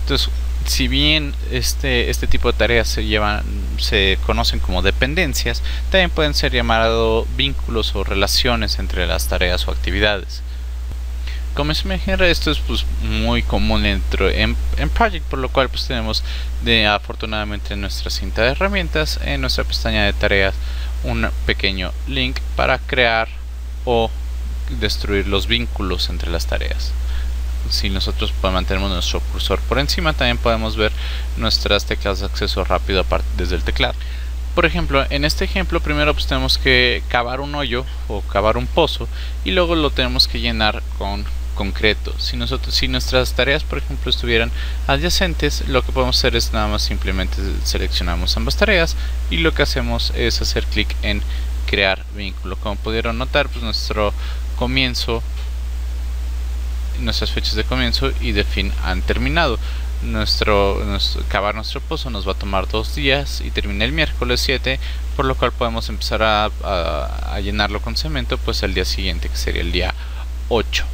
entonces, si bien este tipo de tareas se conocen como dependencias, también pueden ser llamados vínculos o relaciones entre las tareas o actividades. Como se imagina, esto es pues muy común en Project, por lo cual pues tenemos afortunadamente en nuestra cinta de herramientas, en nuestra pestaña de tareas, un pequeño link para crear o destruir los vínculos entre las tareas. si nosotros mantenemos nuestro cursor por encima, también podemos ver nuestras teclas de acceso rápido desde el teclado. Por ejemplo, en este ejemplo primero pues tenemos que cavar un hoyo o cavar un pozo y luego lo tenemos que llenar con concreto. Si nuestras tareas por ejemplo estuvieran adyacentes, lo que podemos hacer es nada más simplemente seleccionamos ambas tareas y lo que hacemos es hacer clic en crear vínculo. Como pudieron notar, pues nuestras fechas de comienzo y de fin han terminado. Cavar nuestro pozo nos va a tomar 2 días y termina el miércoles 7, por lo cual podemos empezar a llenarlo con cemento pues el día siguiente, que sería el día 8.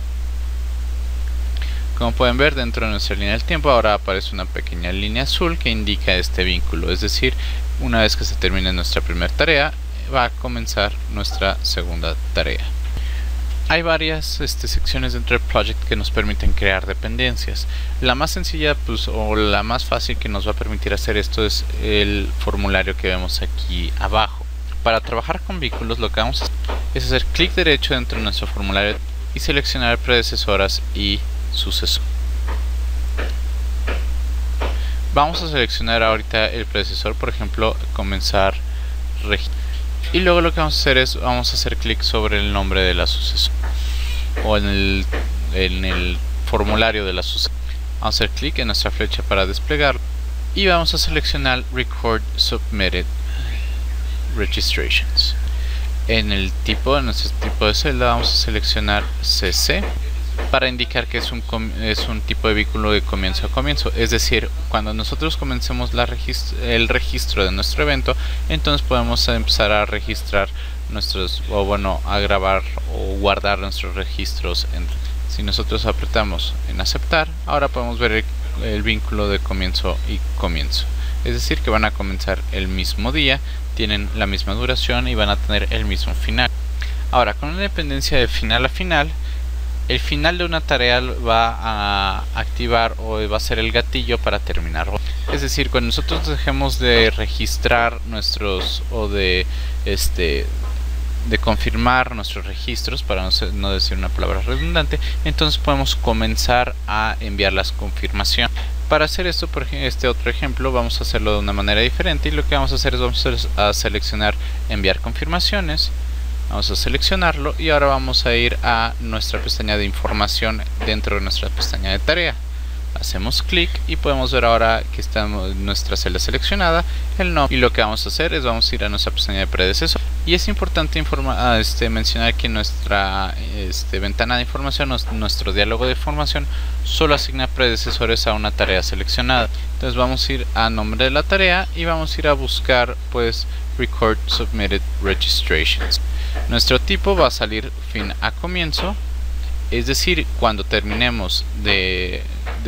Como pueden ver, dentro de nuestra línea del tiempo ahora aparece una pequeña línea azul que indica este vínculo, es decir, una vez que se termine nuestra primera tarea va a comenzar nuestra segunda tarea. Hay varias secciones dentro del project que nos permiten crear dependencias. La más sencilla o la más fácil que nos va a permitir hacer esto es el formulario que vemos aquí abajo. Para trabajar con vínculos lo que vamos a hacer es hacer clic derecho dentro de nuestro formulario y seleccionar predecesoras y sucesor. Vamos a seleccionar ahorita el predecesor, por ejemplo, comenzar registro. Y luego lo que vamos a hacer es vamos a hacer clic sobre el nombre de la sucesora o en el formulario de la sucesora. Vamos a hacer clic en nuestra flecha para desplegarlo y vamos a seleccionar Record Submitted Registrations. En nuestro tipo de celda vamos a seleccionar CC para indicar que es un tipo de vínculo de comienzo a comienzo, es decir, cuando nosotros comencemos el registro de nuestro evento, entonces podemos empezar a registrar a grabar o guardar nuestros registros. Si nosotros apretamos en aceptar, ahora podemos ver el vínculo de comienzo y comienzo, es decir, que van a comenzar el mismo día, tienen la misma duración y van a tener el mismo final. Ahora, con una dependencia de final a final, el final de una tarea va a activar o va a ser el gatillo para terminar. Es decir, cuando nosotros dejemos de registrar de confirmar nuestros registros, para no decir una palabra redundante, entonces podemos comenzar a enviar las confirmaciones. Para hacer esto, por ejemplo, este otro ejemplo, vamos a hacerlo de una manera diferente y lo que vamos a hacer es vamos a seleccionar enviar confirmaciones. Vamos a seleccionarlo y ahora vamos a ir a nuestra pestaña de información dentro de nuestra pestaña de tarea. Hacemos clic y podemos ver ahora que está nuestra celda seleccionada, el nombre, y lo que vamos a hacer es vamos a ir a nuestra pestaña de predecesor. Y es importante mencionar que nuestra ventana de información, nuestro diálogo de información, solo asigna predecesores a una tarea seleccionada. Entonces vamos a ir a nombre de la tarea y vamos a ir a buscar pues Record Submitted Registrations. Nuestro tipo va a salir fin a comienzo, es decir, cuando terminemos de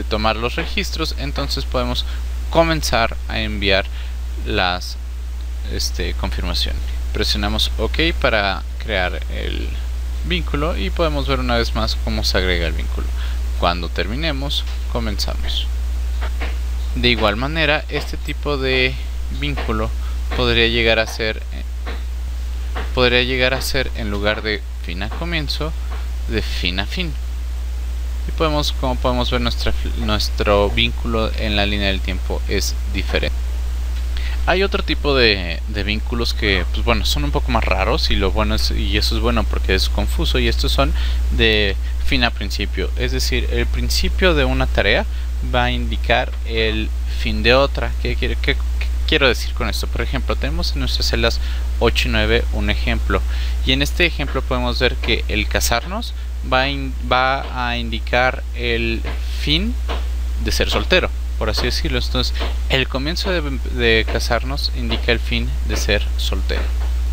tomar los registros, entonces podemos comenzar a enviar las confirmaciones. Presionamos OK para crear el vínculo y podemos ver una vez más cómo se agrega el vínculo. Cuando terminemos, comenzamos. De igual manera, este tipo de vínculo podría llegar a ser en lugar de fin a comienzo, de fin a fin. Y como podemos ver, nuestro vínculo en la línea del tiempo es diferente. Hay otro tipo de vínculos que pues bueno, son un poco más raros y eso es bueno porque es confuso, y estos son de fin a principio, es decir, el principio de una tarea va a indicar el fin de otra. ¿Qué quiero decir con esto? Por ejemplo, tenemos en nuestras celdas 8 y 9 un ejemplo, y en este ejemplo podemos ver que el casarnos va a indicar el fin de ser soltero, por así decirlo. Entonces el comienzo de casarnos indica el fin de ser soltero.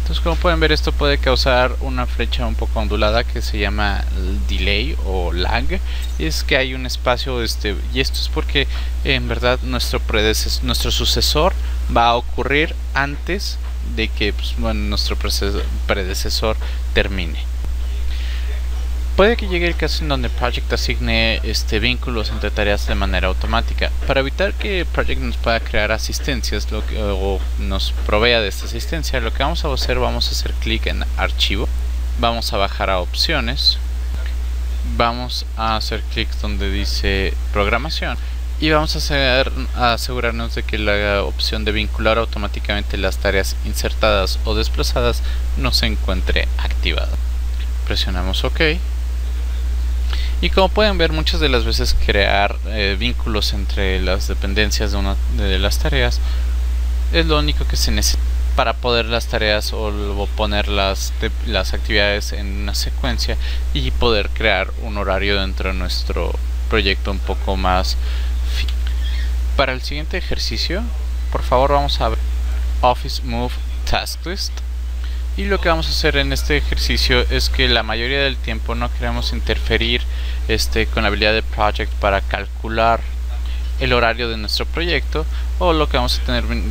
Entonces, como pueden ver, esto puede causar una flecha un poco ondulada que se llama delay o lag, y es que hay un espacio y esto es porque en verdad nuestro sucesor va a ocurrir antes de que nuestro predecesor termine. Puede que llegue el caso en donde Project asigne vínculos entre tareas de manera automática. Para evitar que Project nos pueda crear asistencias o nos provea de esta asistencia, lo que vamos a hacer clic en archivo, vamos a bajar a opciones vamos a hacer clic donde dice programación y vamos a asegurarnos de que la opción de vincular automáticamente las tareas insertadas o desplazadas no se encuentre activada. Presionamos OK. Y como pueden ver, muchas de las veces crear vínculos entre las dependencias de las tareas es lo único que se necesita para poder las tareas o poner las actividades en una secuencia y poder crear un horario dentro de nuestro proyecto un poco más. Para el siguiente ejercicio, por favor, vamos a ver Office Move Task List. Y lo que vamos a hacer en este ejercicio es que la mayoría del tiempo no queremos interferir con la habilidad de Project para calcular el horario de nuestro proyecto, o lo que vamos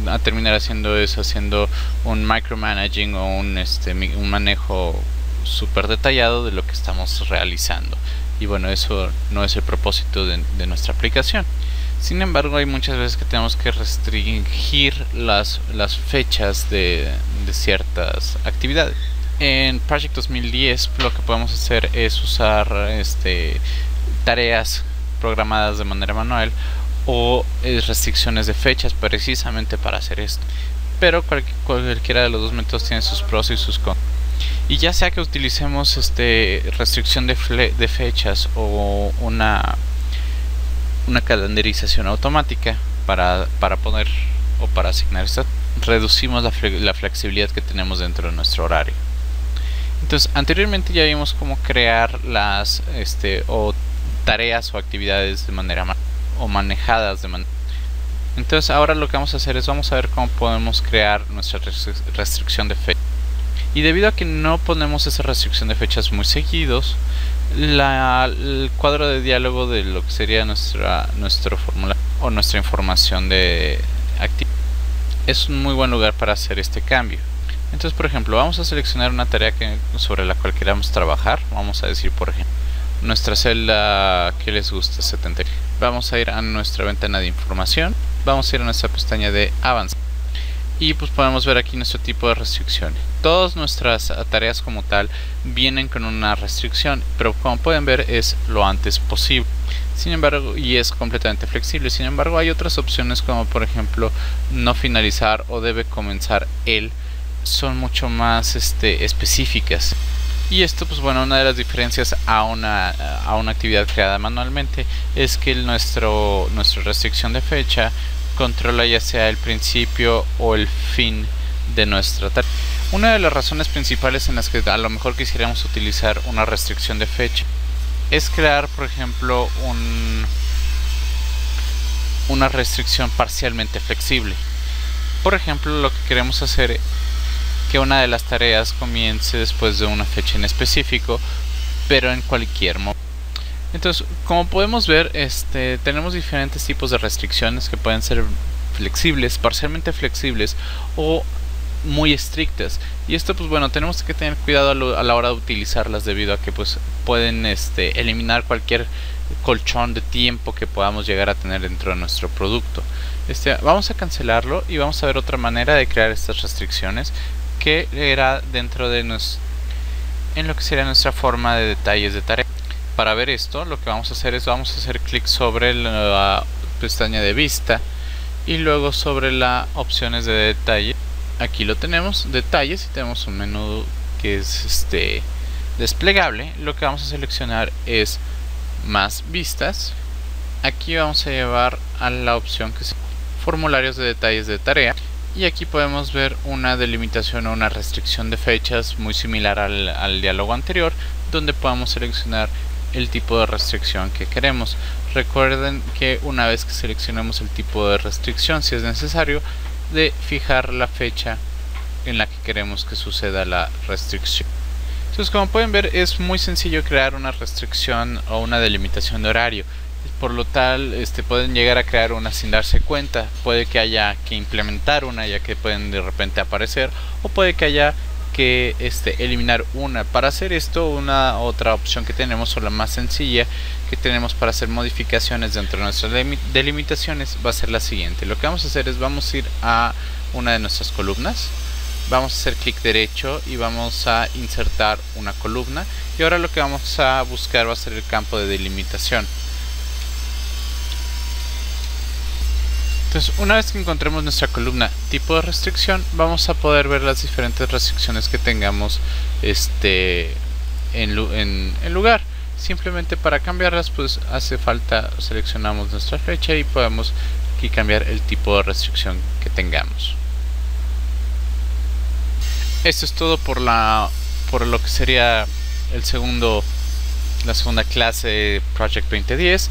a terminar haciendo es haciendo un micromanaging o un manejo súper detallado de lo que estamos realizando. Y bueno, eso no es el propósito de nuestra aplicación. Sin embargo, hay muchas veces que tenemos que restringir las fechas de ciertas actividades. En Project 2010 lo que podemos hacer es usar tareas programadas de manera manual o restricciones de fechas precisamente para hacer esto. Pero cualquiera de los dos métodos tiene sus pros y sus contras. Y ya sea que utilicemos restricción de fechas o una calendarización automática para poner o para asignar esto, reducimos la flexibilidad que tenemos dentro de nuestro horario. Entonces, anteriormente ya vimos cómo crear las tareas o actividades de manera manejadas de manera. Entonces ahora lo que vamos a hacer es vamos a ver cómo podemos crear nuestra restricción de fecha. Y debido a que no ponemos esa restricción de fechas muy seguidos, el cuadro de diálogo de lo que sería nuestro formulario o nuestra información de actividad es un muy buen lugar para hacer este cambio. Entonces, por ejemplo, vamos a seleccionar una tarea sobre la cual queramos trabajar. Vamos a decir, por ejemplo, nuestra celda que les gusta, 70. Vamos a ir a nuestra ventana de información, vamos a ir a nuestra pestaña de avance y pues podemos ver aquí nuestro tipo de restricciones. Todas nuestras tareas como tal vienen con una restricción, pero como pueden ver es lo antes posible. Sin embargo, y es completamente flexible. Sin embargo, hay otras opciones como por ejemplo no finalizar o debe comenzar son mucho más específicas. Y esto, pues bueno, una de las diferencias a una actividad creada manualmente es que nuestra restricción de fecha controla ya sea el principio o el fin de nuestra tarea. Una de las razones principales en las que a lo mejor quisiéramos utilizar una restricción de fecha es crear, por ejemplo, una restricción parcialmente flexible. Por ejemplo, lo que queremos hacer que una de las tareas comience después de una fecha en específico, pero en cualquier momento. Entonces, como podemos ver, tenemos diferentes tipos de restricciones que pueden ser flexibles, parcialmente flexibles o muy estrictas. Y esto, pues bueno, tenemos que tener cuidado a la hora de utilizarlas debido a que pues pueden eliminar cualquier colchón de tiempo que podamos llegar a tener dentro de nuestro producto. Vamos a cancelarlo y vamos a ver otra manera de crear estas restricciones, que era dentro de en lo que sería nuestra forma de detalles de tarea. Para ver esto, lo que vamos a hacer es vamos a hacer clic sobre la pestaña de vista y luego sobre la opciones de detalle. Aquí lo tenemos, detalles, y tenemos un menú que es desplegable. Lo que vamos a seleccionar es más vistas. Aquí vamos a llevar a la opción que es formularios de detalles de tarea. Y aquí podemos ver una delimitación o una restricción de fechas muy similar al diálogo anterior, donde podemos seleccionar el tipo de restricción que queremos. Recuerden que una vez que seleccionemos el tipo de restricción, si es necesario, de fijar la fecha en la que queremos que suceda la restricción. Entonces, como pueden ver, es muy sencillo crear una restricción o una delimitación de horario. Por lo tal, pueden llegar a crear una sin darse cuenta. Puede que haya que implementar una, ya que pueden de repente aparecer, o puede que haya que eliminar una. Para hacer esto, una otra opción que tenemos, o la más sencilla que tenemos para hacer modificaciones dentro de nuestras delimitaciones, va a ser la siguiente. Lo que vamos a hacer es vamos a ir a una de nuestras columnas, vamos a hacer clic derecho y vamos a insertar una columna, y ahora lo que vamos a buscar va a ser el campo de delimitación. Entonces, una vez que encontremos nuestra columna tipo de restricción, vamos a poder ver las diferentes restricciones que tengamos en lugar. Simplemente para cambiarlas, pues hace falta, seleccionamos nuestra flecha y podemos aquí cambiar el tipo de restricción que tengamos. Esto es todo por lo que sería la segunda clase de Project 2010.